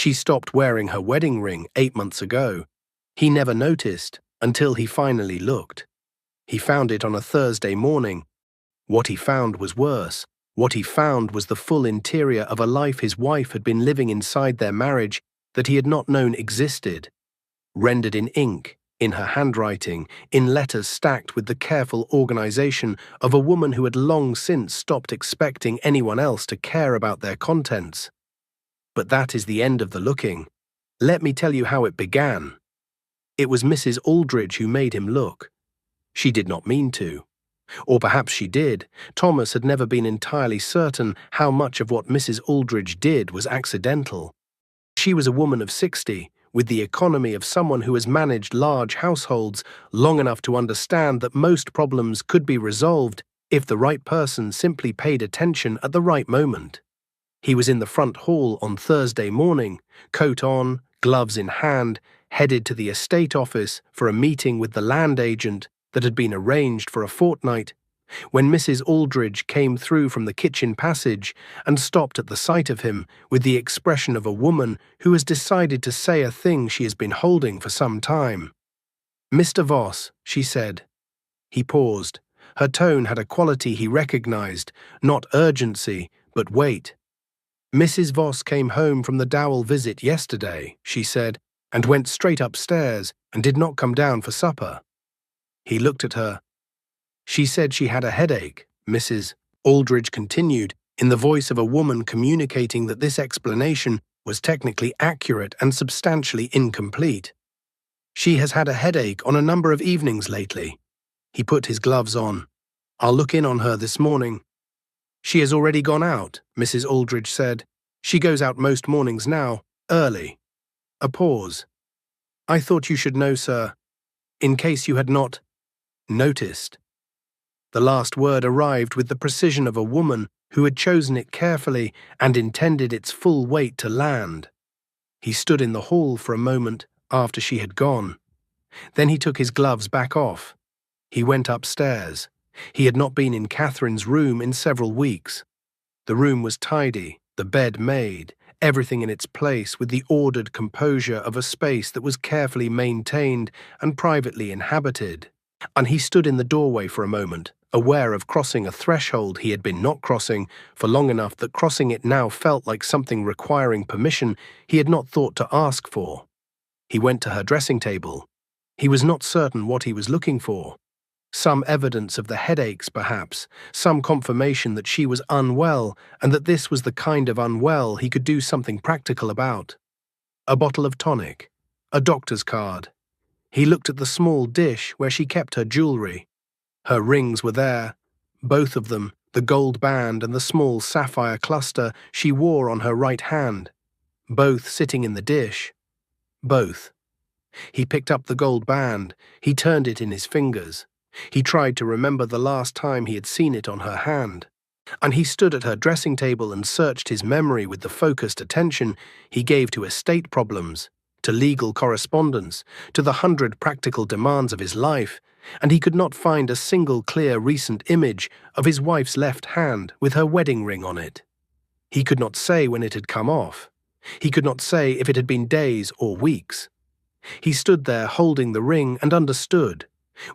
She stopped wearing her wedding ring 8 months ago. He never noticed until he finally looked. He found it on a Thursday morning. What he found was worse. What he found was the full interior of a life his wife had been living inside their marriage that he had not known existed. Rendered in ink, in her handwriting, in letters stacked with the careful organization of a woman who had long since stopped expecting anyone else to care about their contents. But that is the end of the looking. Let me tell you how it began. It was Mrs. Aldridge who made him look. She did not mean to. Or perhaps she did. Thomas had never been entirely certain how much of what Mrs. Aldridge did was accidental. She was a woman of 60, with the economy of someone who has managed large households long enough to understand that most problems could be resolved if the right person simply paid attention at the right moment. He was in the front hall on Thursday morning, coat on, gloves in hand, headed to the estate office for a meeting with the land agent that had been arranged for a fortnight, when Mrs. Aldridge came through from the kitchen passage and stopped at the sight of him with the expression of a woman who has decided to say a thing she has been holding for some time. "Mr. Voss," she said. He paused. Her tone had a quality he recognized, not urgency, but weight. "Mrs. Voss came home from the Dowell visit yesterday," she said, "and went straight upstairs and did not come down for supper." He looked at her. "She said she had a headache," Mrs. Aldridge continued, in the voice of a woman communicating that this explanation was technically accurate and substantially incomplete. "She has had a headache on a number of evenings lately." He put his gloves on. "I'll look in on her this morning." "She has already gone out," Mrs. Aldridge said. "She goes out most mornings now, early." A pause. "I thought you should know, sir, in case you had not noticed." The last word arrived with the precision of a woman who had chosen it carefully and intended its full weight to land. He stood in the hall for a moment after she had gone. Then he took his gloves back off. He went upstairs. He had not been in Catherine's room in several weeks. The room was tidy, the bed made, everything in its place with the ordered composure of a space that was carefully maintained and privately inhabited. And he stood in the doorway for a moment, aware of crossing a threshold he had been not crossing for long enough that crossing it now felt like something requiring permission he had not thought to ask for. He went to her dressing table. He was not certain what he was looking for. Some evidence of the headaches, perhaps, some confirmation that she was unwell and that this was the kind of unwell he could do something practical about. A bottle of tonic, a doctor's card. He looked at the small dish where she kept her jewelry. Her rings were there, both of them, the gold band and the small sapphire cluster she wore on her right hand, both sitting in the dish. Both. He picked up the gold band. He turned it in his fingers. He tried to remember the last time he had seen it on her hand. And he stood at her dressing table and searched his memory with the focused attention he gave to estate problems, to legal correspondence, to the 100 practical demands of his life, and he could not find a single clear recent image of his wife's left hand with her wedding ring on it. He could not say when it had come off. He could not say if it had been days or weeks. He stood there holding the ring and understood,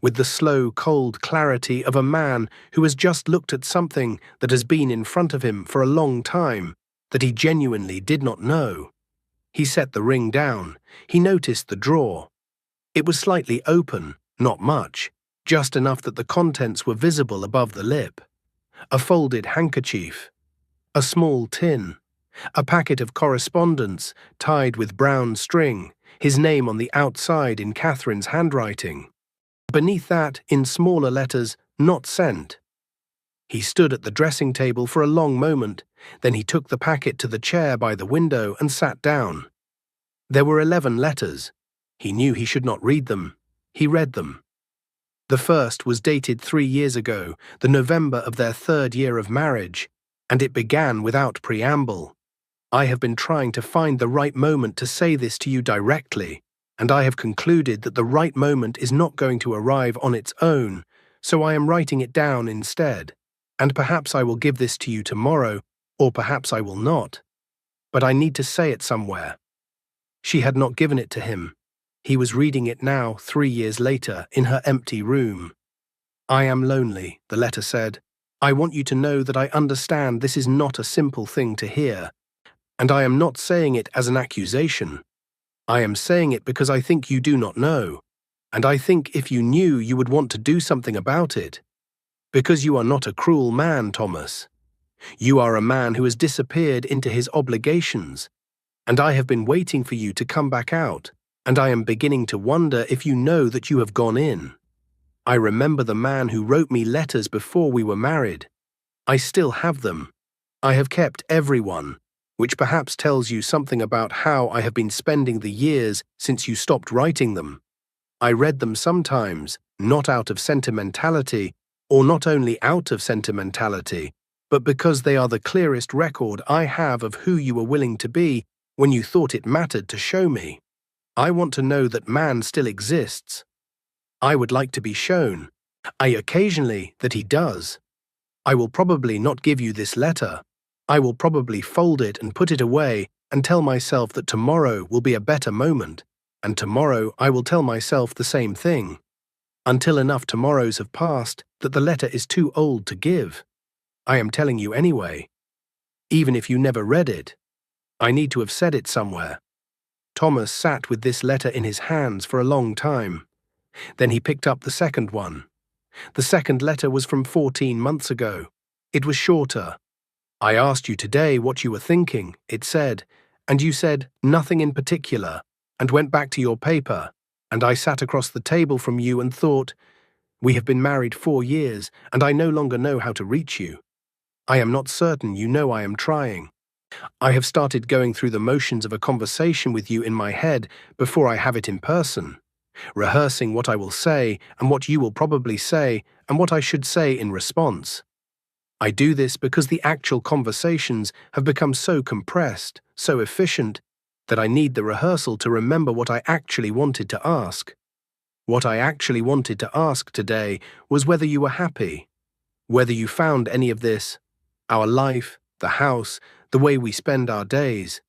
with the slow, cold clarity of a man who has just looked at something that has been in front of him for a long time, that he genuinely did not know. He set the ring down. He noticed the drawer. It was slightly open, not much, just enough that the contents were visible above the lip. A folded handkerchief. A small tin. A packet of correspondence tied with brown string, his name on the outside in Catherine's handwriting. Beneath that, in smaller letters, "Not sent." He stood at the dressing table for a long moment, then he took the packet to the chair by the window and sat down. There were 11 letters. He knew he should not read them. He read them. The first was dated 3 years ago, the November of their 3rd year of marriage, and it began without preamble. "I have been trying to find the right moment to say this to you directly, and I have concluded that the right moment is not going to arrive on its own, so I am writing it down instead. And perhaps I will give this to you tomorrow, or perhaps I will not. But I need to say it somewhere. She had not given it to him. He was reading it now, 3 years later, in her empty room. "I am lonely," the letter said. "I want you to know that I understand this is not a simple thing to hear, and I am not saying it as an accusation. I am saying it because I think you do not know, and I think if you knew you would want to do something about it. Because you are not a cruel man, Thomas. You are a man who has disappeared into his obligations, and I have been waiting for you to come back out, and I am beginning to wonder if you know that you have gone in. I remember the man who wrote me letters before we were married. I still have them. I have kept every one, which perhaps tells you something about how I have been spending the years since you stopped writing them. I read them sometimes, not out of sentimentality, or not only out of sentimentality, but because they are the clearest record I have of who you were willing to be when you thought it mattered to show me. I want to know that man still exists. I would like to be shown, occasionally, that he does. I will probably not give you this letter. I will probably fold it and put it away and tell myself that tomorrow will be a better moment, and tomorrow I will tell myself the same thing, until enough tomorrows have passed that the letter is too old to give. I am telling you anyway. Even if you never read it, I need to have said it somewhere." Thomas sat with this letter in his hands for a long time. Then he picked up the second one. The second letter was from 14 months ago. It was shorter. "I asked you today what you were thinking," it said, "and you said nothing in particular, and went back to your paper, and I sat across the table from you and thought, we have been married 4 years, and I no longer know how to reach you. I am not certain you know I am trying. I have started going through the motions of a conversation with you in my head before I have it in person, rehearsing what I will say and what you will probably say and what I should say in response. I do this because the actual conversations have become so compressed, so efficient, that I need the rehearsal to remember what I actually wanted to ask. What I actually wanted to ask today was whether you were happy, whether you found any of this, our life, the house, the way we spend our days,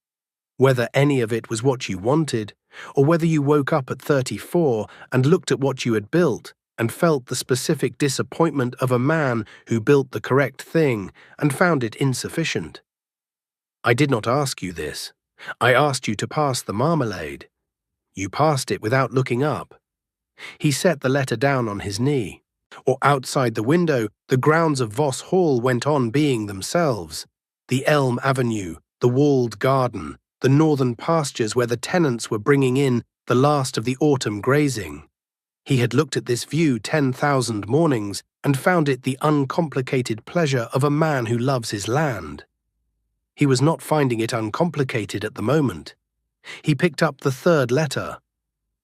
whether any of it was what you wanted, or whether you woke up at 34 and looked at what you had built and felt the specific disappointment of a man who built the correct thing and found it insufficient. I did not ask you this. I asked you to pass the marmalade. You passed it without looking up." He set the letter down on his knee. Or outside the window, the grounds of Voss Hall went on being themselves. The elm avenue, the walled garden, the northern pastures where the tenants were bringing in the last of the autumn grazing. He had looked at this view 10,000 mornings and found it the uncomplicated pleasure of a man who loves his land. He was not finding it uncomplicated at the moment. He picked up the third letter.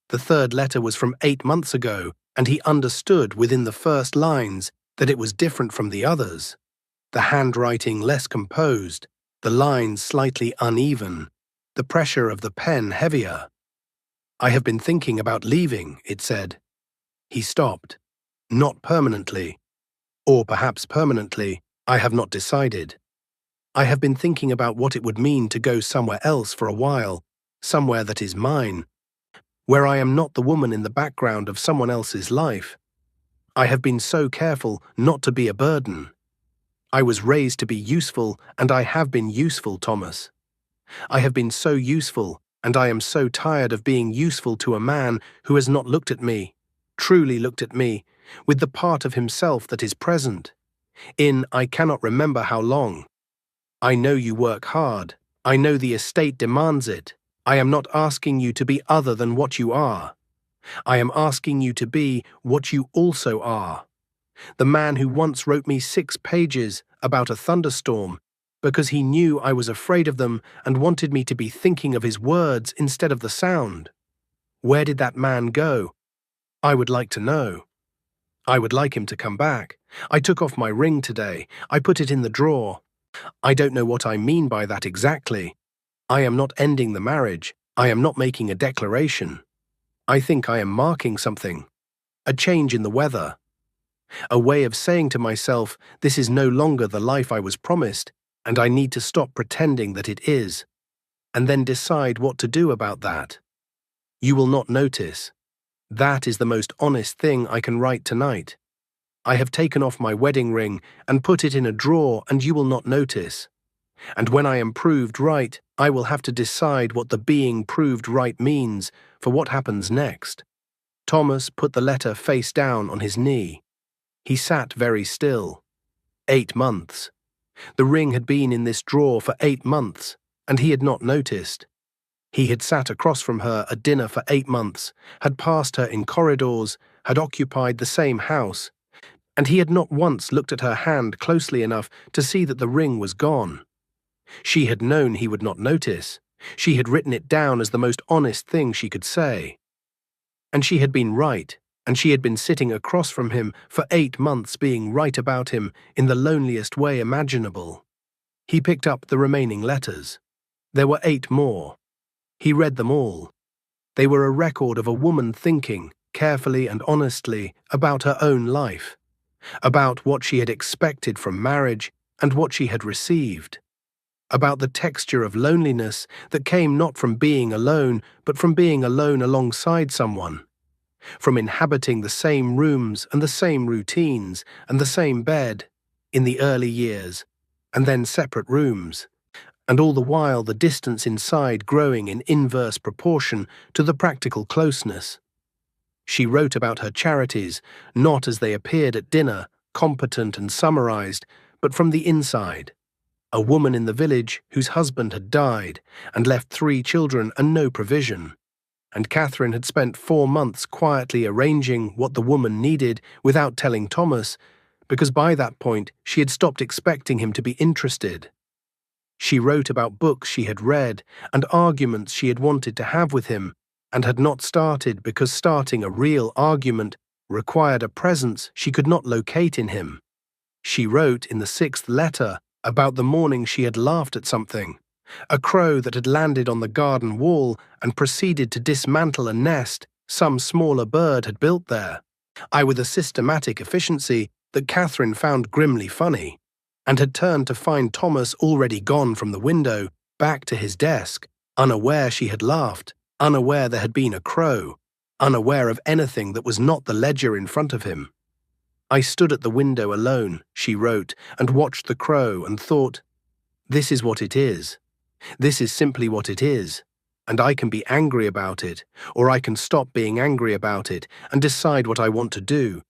The third letter was from 8 months ago, and he understood within the first lines that it was different from the others. The handwriting less composed, the lines slightly uneven, the pressure of the pen heavier. "I have been thinking about leaving," it said. He stopped. "Not permanently. Or perhaps permanently, I have not decided. I have been thinking about what it would mean to go somewhere else for a while, somewhere that is mine, where I am not the woman in the background of someone else's life. I have been so careful not to be a burden. I was raised to be useful, and I have been useful, Thomas. I have been so useful, and I am so tired of being useful to a man who has not looked at me, truly looked at me, with the part of himself that is present. In I cannot remember how long. I know you work hard. I know the estate demands it. I am not asking you to be other than what you are. I am asking you to be what you also are. The man who once wrote me 6 pages about a thunderstorm because he knew I was afraid of them and wanted me to be thinking of his words instead of the sound. Where did that man go? I would like to know. I would like him to come back. I took off my ring today. I put it in the drawer. I don't know what I mean by that exactly. I am not ending the marriage. I am not making a declaration. I think I am marking something. A change in the weather. A way of saying to myself, this is no longer the life I was promised, and I need to stop pretending that it is. and then decide what to do about that. You will not notice. That is the most honest thing I can write tonight. I have taken off my wedding ring and put it in a drawer, and you will not notice. And when I am proved right, I will have to decide what the being proved right means for what happens next. Thomas put the letter face down on his knee. He sat very still. 8 months. The ring had been in this drawer for 8 months, and he had not noticed. He had sat across from her at dinner for 8 months, had passed her in corridors, had occupied the same house, and he had not once looked at her hand closely enough to see that the ring was gone. She had known he would not notice. She had written it down as the most honest thing she could say. And she had been right, and she had been sitting across from him for 8 months being right about him in the loneliest way imaginable. He picked up the remaining letters. There were 8 more. He read them all. They were a record of a woman thinking, carefully and honestly, about her own life, about what she had expected from marriage and what she had received, about the texture of loneliness that came not from being alone, but from being alone alongside someone, from inhabiting the same rooms and the same routines and the same bed in the early years, and then separate rooms, and all the while the distance inside growing in inverse proportion to the practical closeness. She wrote about her charities, not as they appeared at dinner, competent and summarized, but from the inside. A woman in the village whose husband had died and left 3 children and no provision. And Catherine had spent 4 months quietly arranging what the woman needed without telling Thomas, because by that point she had stopped expecting him to be interested. She wrote about books she had read and arguments she had wanted to have with him, and had not started because starting a real argument required a presence she could not locate in him. She wrote in the 6th letter about the morning she had laughed at something, a crow that had landed on the garden wall and proceeded to dismantle a nest some smaller bird had built there, with a systematic efficiency that Catherine found grimly funny, and had turned to find Thomas already gone from the window, back to his desk, unaware she had laughed, unaware there had been a crow, unaware of anything that was not the ledger in front of him. I stood at the window alone, she wrote, and watched the crow and thought, this is what it is. This is simply what it is, and I can be angry about it, or I can stop being angry about it and decide what I want to do.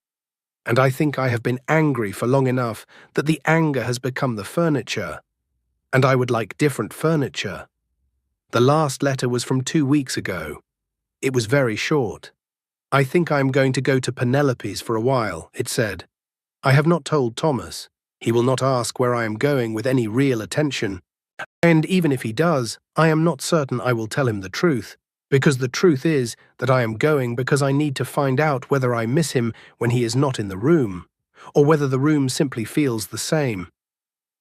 And I think I have been angry for long enough that the anger has become the furniture, and I would like different furniture. The last letter was from 2 weeks ago. It was very short. I think I am going to go to Penelope's for a while, it said. I have not told Thomas. He will not ask where I am going with any real attention. And even if he does, I am not certain I will tell him the truth, because the truth is that I am going because I need to find out whether I miss him when he is not in the room, or whether the room simply feels the same.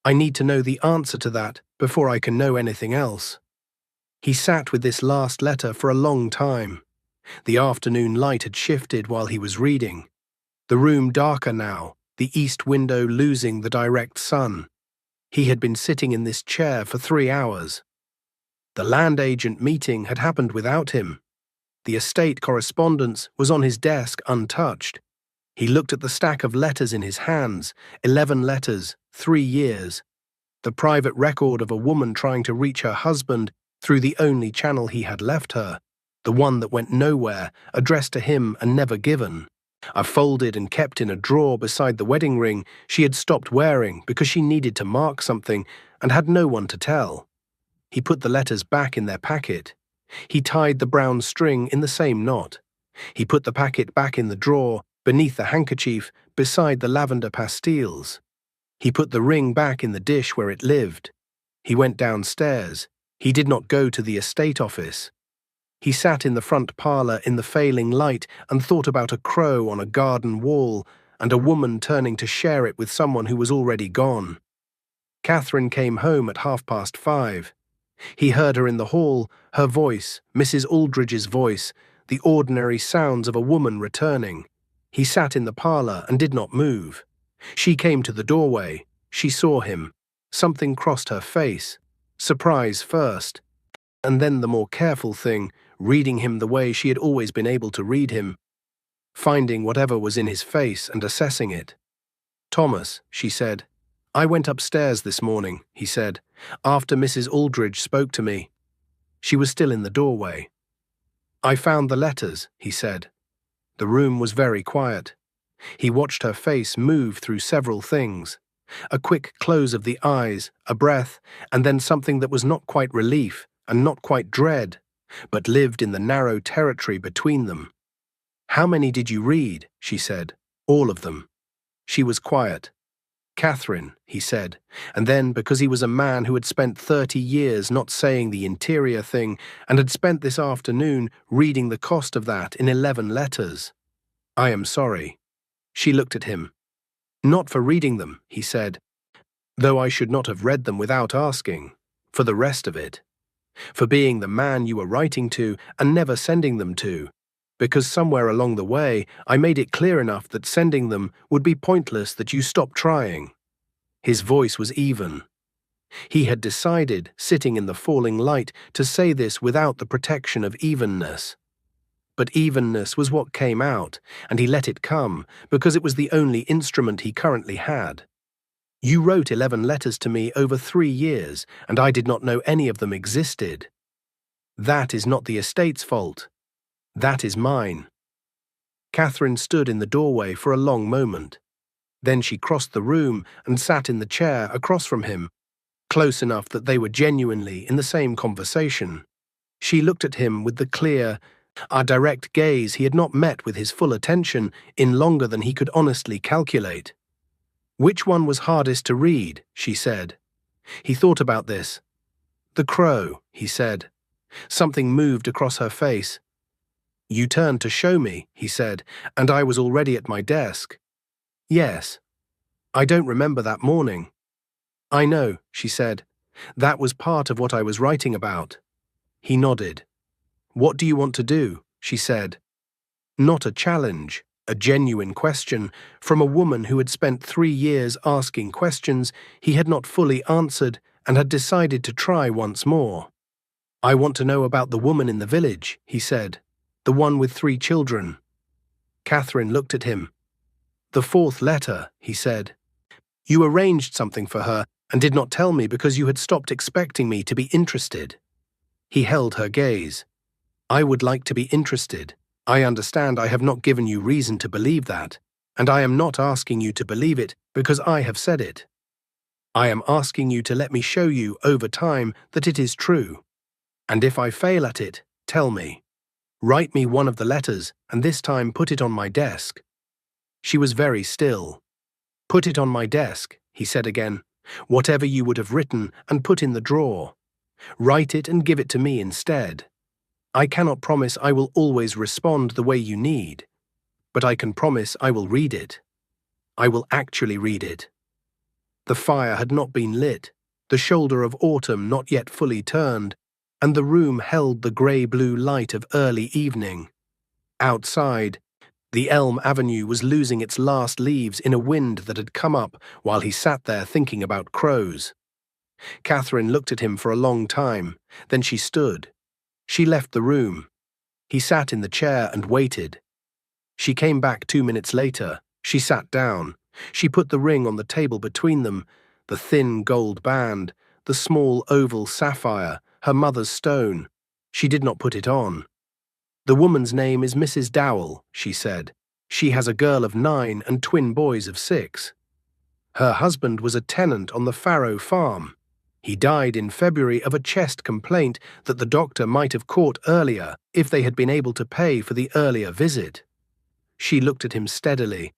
I need to know the answer to that before I can know anything else. He sat with this last letter for a long time. The afternoon light had shifted while he was reading. The room darker now, the east window losing the direct sun. He had been sitting in this chair for 3 hours. The land agent meeting had happened without him. The estate correspondence was on his desk untouched. He looked at the stack of letters in his hands, 11 letters, 3 years. The private record of a woman trying to reach her husband through the only channel he had left her, the one that went nowhere, addressed to him and never given. Folded and kept in a drawer beside the wedding ring she had stopped wearing because she needed to mark something and had no one to tell. He put the letters back in their packet. He tied the brown string in the same knot. He put the packet back in the drawer, beneath the handkerchief, beside the lavender pastilles. He put the ring back in the dish where it lived. He went downstairs. He did not go to the estate office. He sat in the front parlour in the failing light and thought about a crow on a garden wall and a woman turning to share it with someone who was already gone. Catherine came home at 5:30. He heard her in the hall, her voice, Mrs. Aldridge's voice, the ordinary sounds of a woman returning. He sat in the parlour and did not move. She came to the doorway. She saw him. Something crossed her face. Surprise first. And then the more careful thing, reading him the way she had always been able to read him, finding whatever was in his face and assessing it. "Thomas," she said. "I went upstairs this morning," he said, "after Mrs. Aldridge spoke to me." She was still in the doorway. "I found the letters," he said. The room was very quiet. He watched her face move through several things. A quick close of the eyes, a breath, and then something that was not quite relief and not quite dread, but lived in the narrow territory between them. "How many did you read?" she said. "All of them." She was quiet. "Catherine," he said, and then, because he was a man who had spent 30 years not saying the interior thing and had spent this afternoon reading the cost of that in 11 letters. "I am sorry." She looked at him. "Not for reading them," he said, "though I should not have read them without asking, for the rest of it. For being the man you were writing to and never sending them to, because somewhere along the way I made it clear enough that sending them would be pointless that you stopped trying." His voice was even. He had decided, sitting in the falling light, to say this without the protection of evenness. But evenness was what came out, and he let it come, because it was the only instrument he currently had. "You wrote 11 letters to me over 3 years, and I did not know any of them existed. That is not the estate's fault. That is mine." Catherine stood in the doorway for a long moment. Then she crossed the room and sat in the chair across from him, close enough that they were genuinely in the same conversation. She looked at him with the clear, direct gaze he had not met with his full attention in longer than he could honestly calculate. "Which one was hardest to read?" she said. He thought about this. "The Crow," he said. Something moved across her face. "You turned to show me," he said, "and I was already at my desk." "Yes. I don't remember that morning." "I know," she said. "That was part of what I was writing about." He nodded. "What do you want to do?" she said. Not a challenge, a genuine question from a woman who had spent 3 years asking questions he had not fully answered and had decided to try once more. "I want to know about the woman in the village," he said. "The one with 3 children." Catherine looked at him. "The 4th letter," he said. "You arranged something for her and did not tell me because you had stopped expecting me to be interested." He held her gaze. "I would like to be interested. I understand I have not given you reason to believe that, and I am not asking you to believe it because I have said it. I am asking you to let me show you over time that it is true. And if I fail at it, tell me. Write me one of the letters and this time put it on my desk." She was very still. "Put it on my desk," he said again. "Whatever you would have written and put in the drawer. Write it and give it to me instead. I cannot promise I will always respond the way you need, but I can promise I will read it. I will actually read it." The fire had not been lit, the shoulder of autumn not yet fully turned, and the room held the grey-blue light of early evening. Outside, the elm avenue was losing its last leaves in a wind that had come up while he sat there thinking about crows. Catherine looked at him for a long time, then she stood. She left the room. He sat in the chair and waited. She came back 2 minutes later. She sat down. She put the ring on the table between them, the thin gold band, the small oval sapphire, her mother's stone. She did not put it on. "The woman's name is Mrs. Dowell," she said. "She has a girl of 9 and twin boys of 6. Her husband was a tenant on the Farrow farm. He died in February of a chest complaint that the doctor might have caught earlier if they had been able to pay for the earlier visit." She looked at him steadily.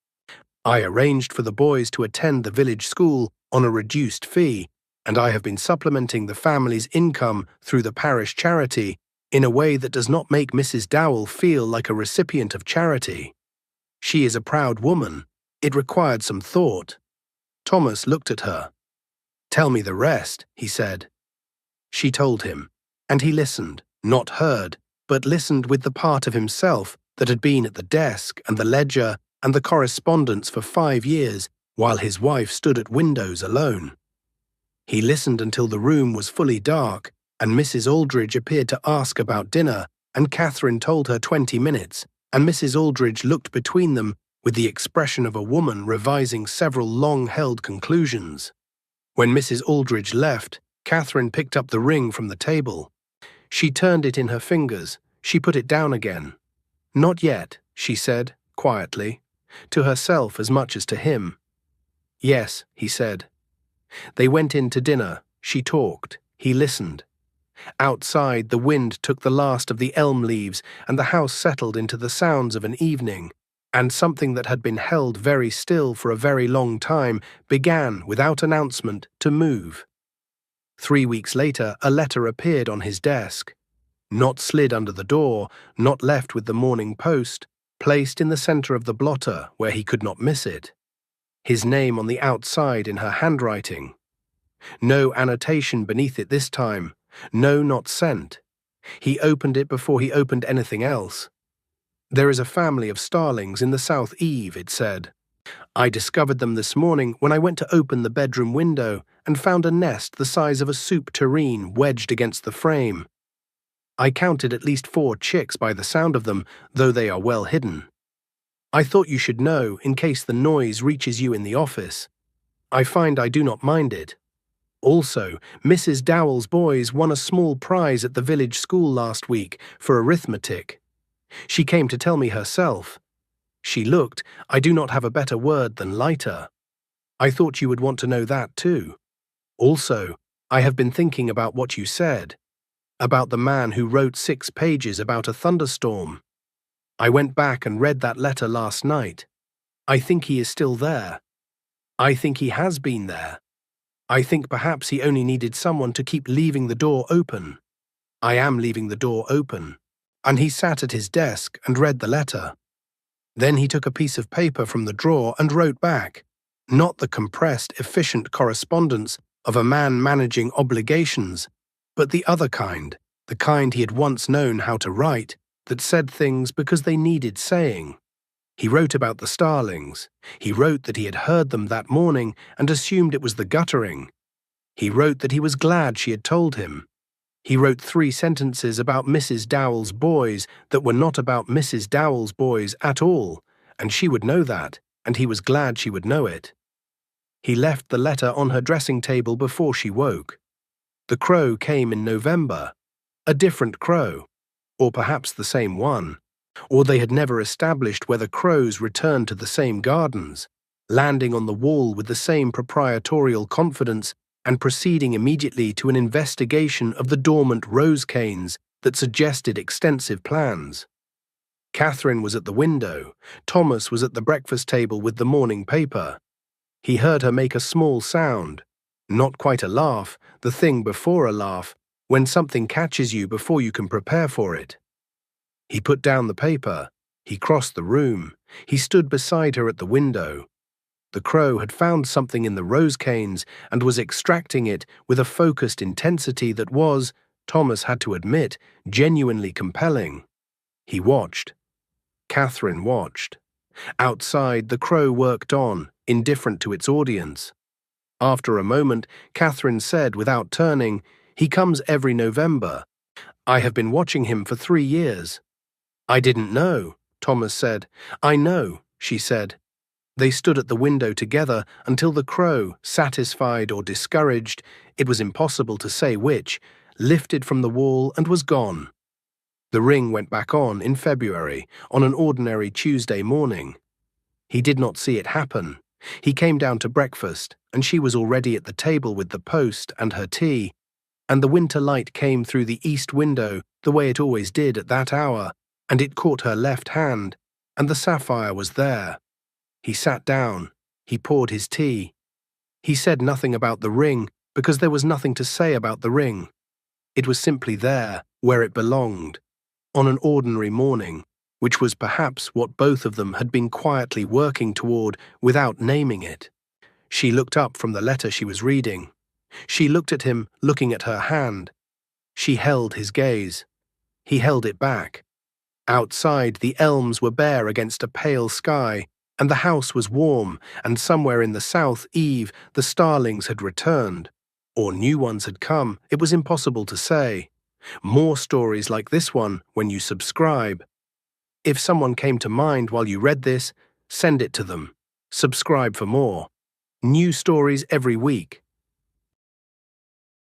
"I arranged for the boys to attend the village school on a reduced fee, and I have been supplementing the family's income through the parish charity in a way that does not make Mrs. Dowell feel like a recipient of charity. She is a proud woman. It required some thought." Thomas looked at her. "Tell me the rest," he said. She told him, and he listened, not heard, but listened with the part of himself that had been at the desk and the ledger and the correspondence for 5 years while his wife stood at windows alone. He listened until the room was fully dark, And Mrs. Aldridge appeared to ask about dinner, and Catherine told her 20 minutes, and Mrs. Aldridge looked between them with the expression of a woman revising several long-held conclusions. When Mrs. Aldridge left, Catherine picked up the ring from the table. She turned it in her fingers. She put it down again. "Not yet," she said, quietly, to herself as much as to him. "Yes," he said. They went in to dinner. She talked. He listened. Outside, the wind took the last of the elm leaves, and the house settled into the sounds of an evening, and something that had been held very still for a very long time began, without announcement, to move. 3 weeks later, a letter appeared on his desk. Not slid under the door, not left with the morning post, placed in the center of the blotter where he could not miss it. His name on the outside in her handwriting. No annotation beneath it this time. No, not sent. He opened it before he opened anything else. "There is a family of starlings in the south eave," it said. "I discovered them this morning when I went to open the bedroom window and found a nest the size of a soup tureen wedged against the frame. I counted at least 4 chicks by the sound of them, though they are well hidden. I thought you should know in case the noise reaches you in the office. I find I do not mind it. Also, Mrs. Dowell's boys won a small prize at the village school last week for arithmetic. She came to tell me herself. She looked, I do not have a better word than lighter. I thought you would want to know that too. Also, I have been thinking about what you said, about the man who wrote 6 pages about a thunderstorm. I went back and read that letter last night. I think he is still there. I think he has been there. I think perhaps he only needed someone to keep leaving the door open. I am leaving the door open." And he sat at his desk and read the letter. Then he took a piece of paper from the drawer and wrote back, not the compressed, efficient correspondence of a man managing obligations, but the other kind, the kind he had once known how to write, that said things because they needed saying. He wrote about the starlings. He wrote that he had heard them that morning and assumed it was the guttering. He wrote that he was glad she had told him. He wrote 3 sentences about Mrs. Dowell's boys that were not about Mrs. Dowell's boys at all, and she would know that, and he was glad she would know it. He left the letter on her dressing table before she woke. The crow came in November. A different crow, or perhaps the same one. Or they had never established whether crows returned to the same gardens, landing on the wall with the same proprietorial confidence and proceeding immediately to an investigation of the dormant rose canes that suggested extensive plans. Catherine was at the window. Thomas was at the breakfast table with the morning paper. He heard her make a small sound, not quite a laugh, the thing before a laugh, when something catches you before you can prepare for it. He put down the paper. He crossed the room. He stood beside her at the window. The crow had found something in the rose canes and was extracting it with a focused intensity that was, Thomas had to admit, genuinely compelling. He watched. Catherine watched. Outside, the crow worked on, indifferent to its audience. After a moment, Catherine said without turning, "He comes every November. I have been watching him for 3 years." "I didn't know," Thomas said. "I know," she said. They stood at the window together until the crow, satisfied or discouraged, it was impossible to say which, lifted from the wall and was gone. The ring went back on in February, on an ordinary Tuesday morning. He did not see it happen. He came down to breakfast, and she was already at the table with the post and her tea, and the winter light came through the east window the way it always did at that hour, and it caught her left hand, and the sapphire was there. He sat down. He poured his tea. He said nothing about the ring because there was nothing to say about the ring. It was simply there, where it belonged, on an ordinary morning, which was perhaps what both of them had been quietly working toward without naming it. She looked up from the letter she was reading. She looked at him, looking at her hand. She held his gaze. He held it back. Outside, the elms were bare against a pale sky, and the house was warm, and somewhere in the south eave the starlings had returned. or new ones had come, it was impossible to say. More stories like this one when you subscribe. If someone came to mind while you read this, send it to them. Subscribe for more. New stories every week.